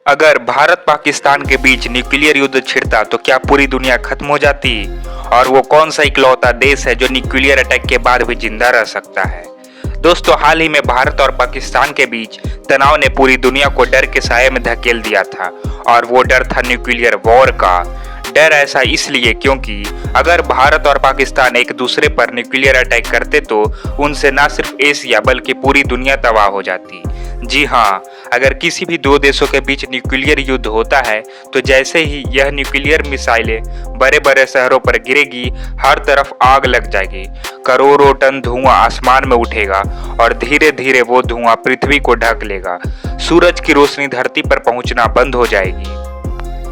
अगर भारत पाकिस्तान के बीच न्यूक्लियर युद्ध छिड़ता तो क्या पूरी दुनिया खत्म हो जाती? और वो कौन सा इकलौता देश है जो न्यूक्लियर अटैक के बाद भी जिंदा रह सकता है? दोस्तों, हाल ही में भारत और पाकिस्तान के बीच तनाव ने पूरी दुनिया को डर के साये में धकेल दिया था और वो डर था न्यूक्लियर वॉर का। डर ऐसा इसलिए क्योंकि अगर भारत और पाकिस्तान एक दूसरे पर न्यूक्लियर अटैक करते तो उनसे न सिर्फ एशिया बल्कि पूरी दुनिया तबाह हो जाती। जी हाँ, अगर किसी भी दो देशों के बीच न्यूक्लियर युद्ध होता है तो जैसे ही यह न्यूक्लियर मिसाइलें बड़े बड़े शहरों पर गिरेगी, हर तरफ आग लग जाएगी, करोड़ों टन धुआं आसमान में उठेगा और धीरे धीरे वो धुआं पृथ्वी को ढक लेगा। सूरज की रोशनी धरती पर पहुंचना बंद हो जाएगी,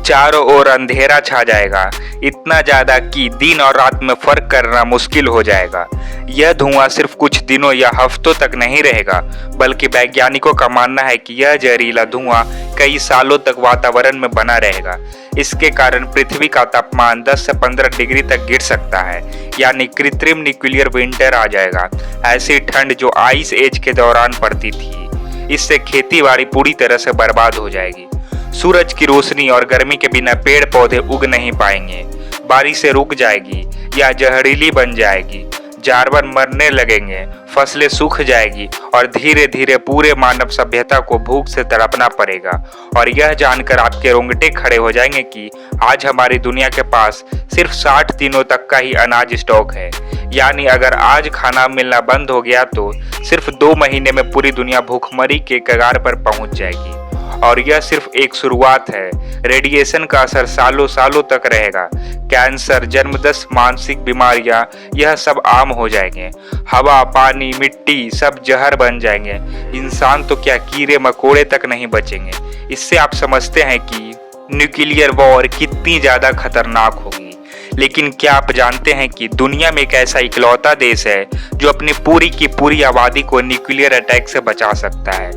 चारों ओर अंधेरा छा जाएगा, इतना ज्यादा कि दिन और रात में फर्क करना मुश्किल हो जाएगा। यह धुआं सिर्फ कुछ दिनों या हफ्तों तक नहीं रहेगा, बल्कि वैज्ञानिकों का मानना है कि यह जहरीला धुआं कई सालों तक वातावरण में बना रहेगा। इसके कारण पृथ्वी का तापमान 10 से 15 डिग्री तक गिर सकता है, यानी कृत्रिम न्यूक्लियर विंटर आ जाएगा। ऐसी ठंड जो आइस एज के दौरान पड़ती थी। इससे खेती बाड़ी पूरी तरह से बर्बाद हो जाएगी। सूरज की रोशनी और गर्मी के बिना पेड़ पौधे उग नहीं पाएंगे, बारिशें रुक जाएगी या जहरीली बन जाएगी, जानवर मरने लगेंगे, फसलें सूख जाएगी और धीरे धीरे पूरे मानव सभ्यता को भूख से तड़पना पड़ेगा। और यह जानकर आपके रोंगटे खड़े हो जाएंगे कि आज हमारी दुनिया के पास सिर्फ 60 दिनों तक का ही अनाज स्टॉक है। यानी अगर आज खाना मिलना बंद हो गया तो सिर्फ 2 महीने में पूरी दुनिया भूखमरी के कगार पर पहुंच जाएगी। और यह सिर्फ एक शुरुआत है। रेडिएशन का असर सालों सालों तक रहेगा। कैंसर, जन्मदस मानसिक बीमारियां, यह सब आम हो जाएंगे। हवा, पानी, मिट्टी सब जहर बन जाएंगे। इंसान तो क्या, कीड़े मकोड़े तक नहीं बचेंगे। इससे आप समझते हैं कि न्यूक्लियर वॉर कितनी ज्यादा खतरनाक होगी। लेकिन क्या आप जानते हैं कि दुनिया में एक ऐसा इकलौता देश है जो अपनी पूरी की पूरी आबादी को न्यूक्लियर अटैक से बचा सकता है?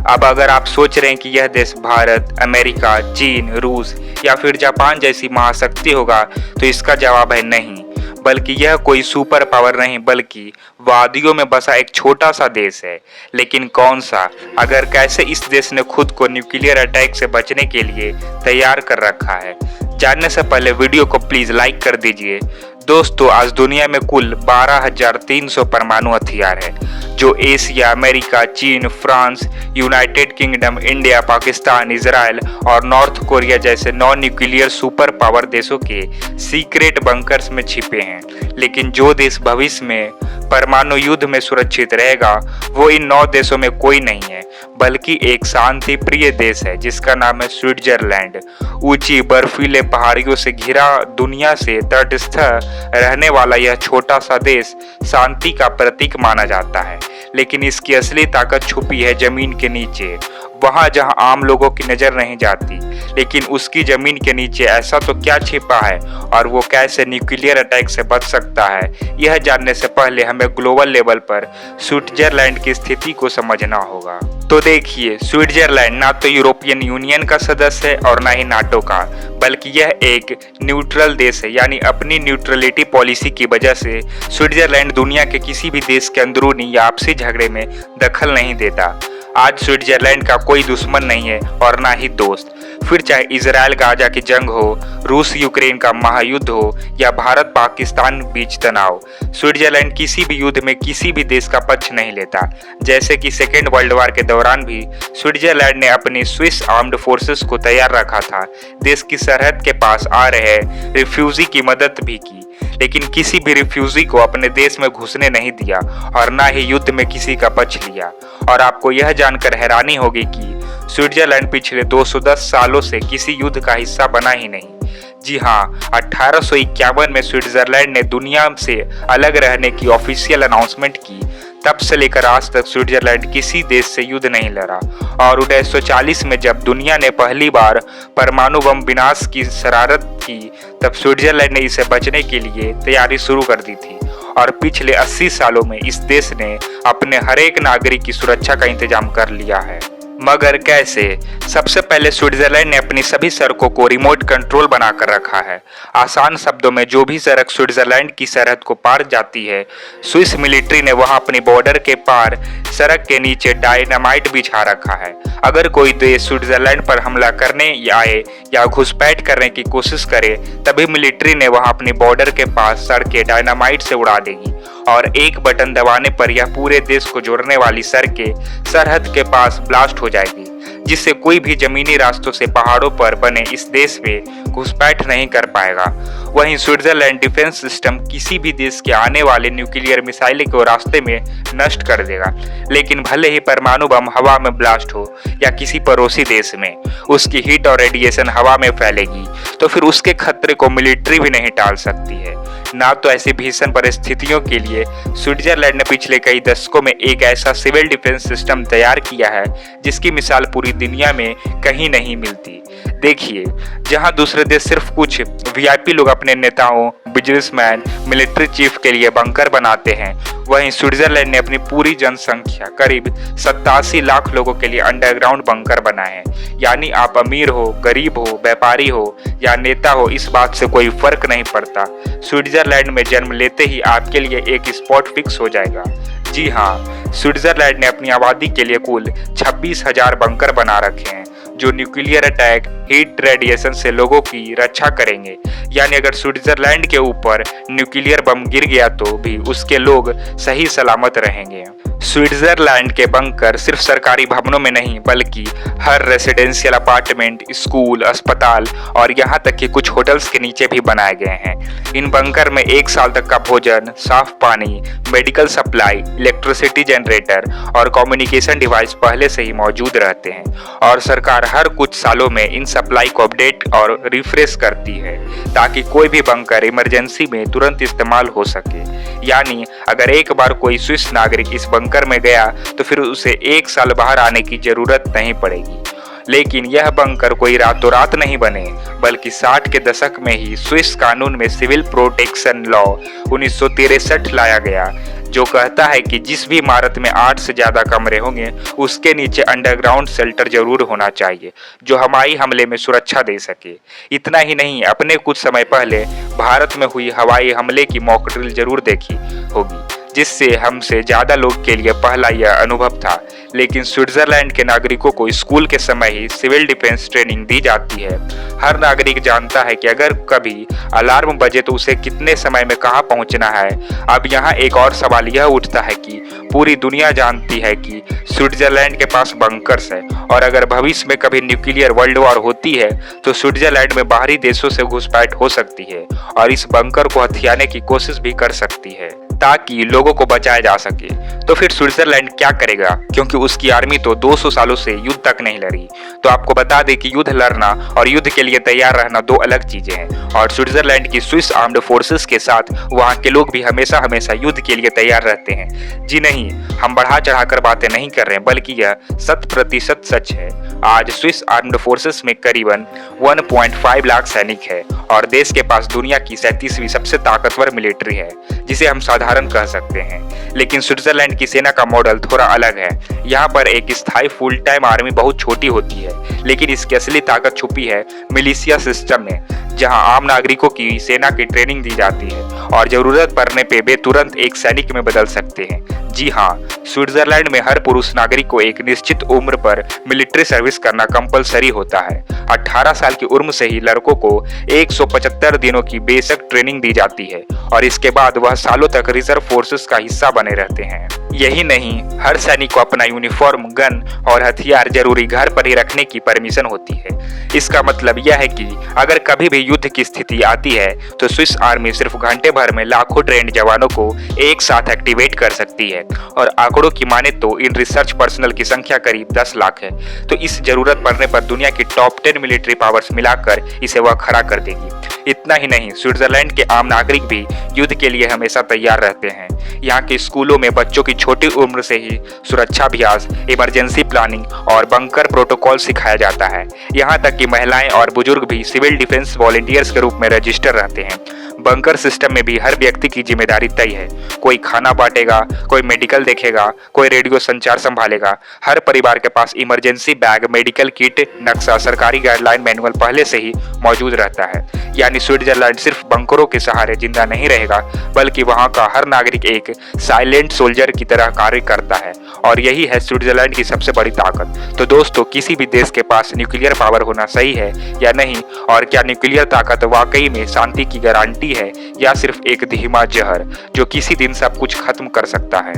अब अगर आप सोच रहे हैं कि यह देश भारत, अमेरिका, चीन, रूस या फिर जापान जैसी महाशक्ति होगा, तो इसका जवाब है नहीं। बल्कि यह कोई सुपर पावर नहीं, बल्कि वादियों में बसा एक छोटा सा देश है। लेकिन कौन सा? अगर कैसे इस देश ने खुद को न्यूक्लियर अटैक से बचने के लिए तैयार कर रखा है, जानने से पहले वीडियो को प्लीज लाइक कर दीजिए। दोस्तों, आज दुनिया में कुल 12,300 परमाणु हथियार है, जो एशिया, अमेरिका, चीन, France, United kingdom, India, Pakistan, Israel और नॉर्थ कोरिया जैसे 9 न्यूक्लियर सुपर पावर देशों के सीक्रेट बंकर्स में छिपे हैं। लेकिन जो देश भविष्य में परमाणु युद्ध में सुरक्षित रहेगा, वो इन 9 देशों में कोई नहीं है, बल्कि एक शांति प्रिय देश है जिसका नाम है स्विट्जरलैंड। ऊंची बर्फीले पहाड़ियों से घिरा, दुनिया से तटस्थ रहने वाला यह छोटा सा देश शांति का प्रतीक माना जाता है। लेकिन इसकी असली ताकत छुपी है जमीन के नीचे, वहां जहां आम लोगों की नजर नहीं जाती। लेकिन उसकी जमीन के नीचे ऐसा तो क्या छिपा है और वो कैसे न्यूक्लियर अटैक से बच सकता है, यह जानने से पहले हमें ग्लोबल लेवल पर स्विट्जरलैंड की स्थिति को समझना होगा। तो देखिए, स्विट्जरलैंड ना तो यूरोपियन यूनियन का सदस्य है और ना ही नाटो का, बल्कि यह एक न्यूट्रल देश है। यानी अपनी न्यूट्रलिटी पॉलिसी की वजह से स्विट्जरलैंड दुनिया के किसी भी देश के अंदरूनी या आपसी झगड़े में दखल नहीं देता। आज स्विट्जरलैंड का कोई दुश्मन नहीं है और ना ही दोस्त। फिर चाहे इजराइल गाजा की जंग हो, रूस यूक्रेन का महायुद्ध हो या भारत पाकिस्तान बीच तनाव, स्विट्जरलैंड किसी भी युद्ध में किसी भी देश का पक्ष नहीं लेता। जैसे कि सेकेंड वर्ल्ड वॉर के दौरान भी स्विट्जरलैंड ने अपनी स्विस आर्म्ड फोर्सेस को तैयार रखा था। देश की सरहद के पास आ रहे रिफ्यूजी की मदद भी की, लेकिन किसी भी रिफ्यूजी को अपने देश में घुसने नहीं दिया और ना ही युद्ध में किसी का पक्ष लिया। और आपको यह जानकर हैरानी होगी कि स्विट्जरलैंड पिछले 210 सालों से किसी युद्ध का हिस्सा बना ही नहीं। जी हाँ, 1851 में स्विट्जरलैंड ने दुनिया से अलग रहने की ऑफिशियल अनाउंसमेंट की। तब से लेकर आज तक स्विट्जरलैंड किसी देश से युद्ध नहीं लड़ा। और 1940 में जब दुनिया ने पहली बार परमाणु बम विनाश की शरारत की, तब स्विट्जरलैंड ने इसे बचने के लिए तैयारी शुरू कर दी थी। और पिछले 80 सालों में इस देश ने अपने हर एक नागरिक की सुरक्षा का इंतजाम कर लिया है। मगर कैसे? सबसे पहले स्विट्जरलैंड ने अपनी सभी सड़कों को रिमोट कंट्रोल बनाकर रखा है। आसान शब्दों में, जो भी सड़क स्विट्जरलैंड की सरहद को पार जाती है, स्विस मिलिट्री ने वहां अपनी बॉर्डर के पार सड़क के नीचे डायनामाइट बिछा रखा है। अगर कोई देश स्विट्जरलैंड पर हमला करने आए या घुसपैठ करने की कोशिश करे, तभी मिलिट्री ने वहां अपनी बॉर्डर के पास सड़कें डायनामाइट से उड़ा देगी और एक बटन दबाने पर यह पूरे देश को जोड़ने वाली सड़कें सरहद के पास ब्लास्ट हो जाएगी, जिससे कोई भी जमीनी रास्तों से पहाड़ों पर बने इस देश में घुसपैठ नहीं कर पाएगा। वहीं स्विट्जरलैंड डिफेंस सिस्टम किसी भी देश के आने वाले न्यूक्लियर मिसाइल को रास्ते में नष्ट कर देगा, लेकिन भले ही परमाणु बम हवा में ब्लास्ट हो या किसी पड़ोसी देश में उसकी हीट और रेडिएशन हवा में फैलेगी, तो फिर उसके खतरे को मिलिट्री भी नहीं टाल सकती है। ना तो ऐसी भीषण परिस्थितियों के लिए स्विट्जरलैंड ने पिछले कई दशकों में एक ऐसा सिविल डिफेंस सिस्टम तैयार किया है जिसकी मिसाल पूरी दुनिया में कहीं नहीं मिलती। देखिए, जहां दूसरे देश सिर्फ कुछ वीआईपी लोग अपने नेताओं, बिजनेसमैन, मिलिट्री चीफ के लिए बंकर बनाते हैं, वहीं स्विट्जरलैंड ने अपनी पूरी जनसंख्या करीब 87 लाख लोगों के लिए अंडरग्राउंड बंकर बनाए हैं। यानी आप अमीर हो, गरीब हो, व्यापारी हो या नेता हो, इस बात से कोई फर्क नहीं पड़ता। स्विट्जरलैंड में जन्म लेते ही आपके लिए एक स्पॉट फिक्स हो जाएगा। जी हाँ, स्विट्जरलैंड ने अपनी आबादी के लिए कुल 26,000 बंकर बना रखे हैं जो न्यूक्लियर अटैक, हीट, रेडिएशन से लोगों की रक्षा करेंगे। यानी अगर स्विट्जरलैंड के ऊपर न्यूक्लियर बम गिर गया तो भी उसके लोग सही सलामत रहेंगे। स्विट्जरलैंड के बंकर सिर्फ सरकारी भवनों में नहीं, बल्कि हर रेसिडेंशियल अपार्टमेंट, स्कूल, अस्पताल और यहाँ तक कि कुछ होटल्स के नीचे भी बनाए गए हैं। इन बंकर में 1 साल तक का भोजन, साफ पानी, मेडिकल सप्लाई, इलेक्ट्रिसिटी जनरेटर और कम्युनिकेशन डिवाइस पहले से ही मौजूद रहते हैं और सरकार हर कुछ सालों में इन सप्लाई को अपडेट और रिफ्रेश करती है ताकि कोई भी बंकर इमरजेंसी में तुरंत इस्तेमाल हो सके। यानी अगर एक बार कोई स्विस नागरिक इस बंकर में गया तो फिर उसे 1 साल बाहर आने की जरूरत नहीं पड़ेगी। लेकिन यह बंकर कोई रातों रात नहीं बने, बल्कि 60 के दशक में ही स्विस कानून में सिविल प्रोटेक्शन लॉ 1963 लाया गया, जो कहता है कि जिस भी इमारत में 8 से ज्यादा कमरे होंगे उसके नीचे अंडरग्राउंड शेल्टर जरूर होना चाहिए जो हवाई हमले में सुरक्षा दे सके। इतना ही नहीं, अपने कुछ समय पहले भारत में हुई हवाई हमले की मॉक ड्रिल जरूर देखी होगी, जिससे हमसे ज्यादा लोग के लिए पहला यह अनुभव था। लेकिन स्विट्जरलैंड के नागरिकों को स्कूल के समय ही सिविल डिफेंस ट्रेनिंग दी जाती है। हर नागरिक जानता है कि अगर कभी अलार्म बजे तो उसे कितने समय में कहां पहुंचना है। अब यहाँ एक और सवाल यह उठता है कि पूरी दुनिया जानती है कि स्विट्जरलैंड के पास बंकर्स है और अगर भविष्य में कभी न्यूक्लियर वर्ल्ड वॉर होती है तो स्विट्जरलैंड में बाहरी देशों से घुसपैठ हो सकती है और इस बंकर को हथियाने की कोशिश भी कर सकती है ताकि लोगों को बचाया जा सके। तो फिर स्विट्जरलैंड क्या करेगा, क्योंकि उसकी आर्मी तो 200 सालों से युद्ध तक नहीं लड़ी। तो आपको बता दें कि युद्ध लड़ना और युद्ध के लिए तैयार रहना 2 अलग चीजें हैं और स्विट्जरलैंड की स्विस आर्म्ड फोर्सेस के साथ वहाँ के लोग भी हमेशा युद्ध के लिए तैयार रहते हैं। जी नहीं, हम बढ़ा चढ़ाकर बातें नहीं कर रहे हैं, बल्कि यह 100% सच है। आज स्विस आर्म्ड फोर्सेस में करीबन 1.5 लाख सैनिक है और देश के पास दुनिया की 37वीं सबसे ताकतवर मिलिट्री है, जिसे हम साधारण कह सकते हैं। लेकिन स्विट्जरलैंड की सेना का मॉडल थोड़ा अलग है। यहाँ पर एक स्थायी फुल टाइम आर्मी बहुत छोटी होती है, लेकिन इसकी असली ताकत छुपी है मिलिशिया सिस्टम में, जहाँ आम नागरिकों की सेना की ट्रेनिंग दी जाती है और जरूरत पड़ने पे वे तुरंत एक सैनिक में बदल सकते हैं। जी हाँ, स्विट्जरलैंड में हर पुरुष नागरिक को एक निश्चित उम्र पर मिलिट्री सर्विस करना कंपलसरी होता है। 18 साल की उम्र से ही लड़कों को 175 दिनों की बेसिक ट्रेनिंग दी जाती है और इसके बाद वह सालों तक रिजर्व फोर्सेस का हिस्सा बने रहते हैं। यही नहीं, हर सैनिक को अपना यूनिफॉर्म, गन और हथियार जरूरी घर पर ही रखने की परमिशन होती है। इसका मतलब यह है कि अगर कभी भी युद्ध की स्थिति आती है तो स्विस आर्मी सिर्फ घंटे भर में लाखों ट्रेंड जवानों को एक साथ एक्टिवेट कर सकती है और आंकड़ों की माने तो इन रिसर्च पर्सनल की संख्या करीब 10 लाख है। तो इस जरूरत पड़ने पर दुनिया की टॉप 10 मिलिट्री पावर्स मिलाकर इसे वह खड़ा कर देगी। इतना ही नहीं, स्विट्जरलैंड के आम नागरिक भी युद्ध के लिए हमेशा तैयार रहते हैं। यहाँ के स्कूलों में बच्चों की छोटी उम्र से ही सुरक्षा अभ्यास, इमरजेंसी प्लानिंग और बंकर प्रोटोकॉल सिखाया जाता है। यहाँ तक कि महिलाएं और बुजुर्ग भी सिविल डिफेंस वॉलंटियर्स के रूप में रजिस्टर रहते हैं। बंकर सिस्टम में भी हर व्यक्ति की जिम्मेदारी तय है। कोई खाना बांटेगा, कोई मेडिकल देखेगा, कोई रेडियो संचार संभालेगा। हर परिवार के पास इमरजेंसी बैग, मेडिकल किट, नक्शा, सरकारी गाइडलाइन मैनुअल पहले से ही मौजूद रहता है। यानी स्विट्जरलैंड सिर्फ बंकरों के सहारे जिंदा नहीं रहेगा, बल्कि वहां का हर नागरिक एक साइलेंट सोल्जर की तरह कार्य करता है। और यही है स्विट्जरलैंड की सबसे बड़ी ताकत। तो दोस्तों, किसी भी देश के पास न्यूक्लियर पावर होना सही है या नहीं, और क्या न्यूक्लियर ताकत वाकई में शांति की गारंटी है या सिर्फ एक धीमा जहर जो किसी दिन सब कुछ खत्म कर सकता है?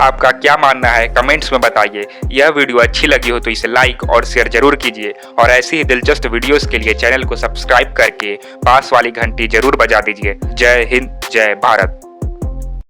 आपका क्या मानना है कमेंट्स में बताइए। यह वीडियो अच्छी लगी हो तो इसे लाइक और शेयर जरूर कीजिए, और ऐसी ही दिलचस्प वीडियोस के लिए चैनल को सब्सक्राइब करके पास वाली घंटी जरूर बजा दीजिए। जय हिंद, जय भारत।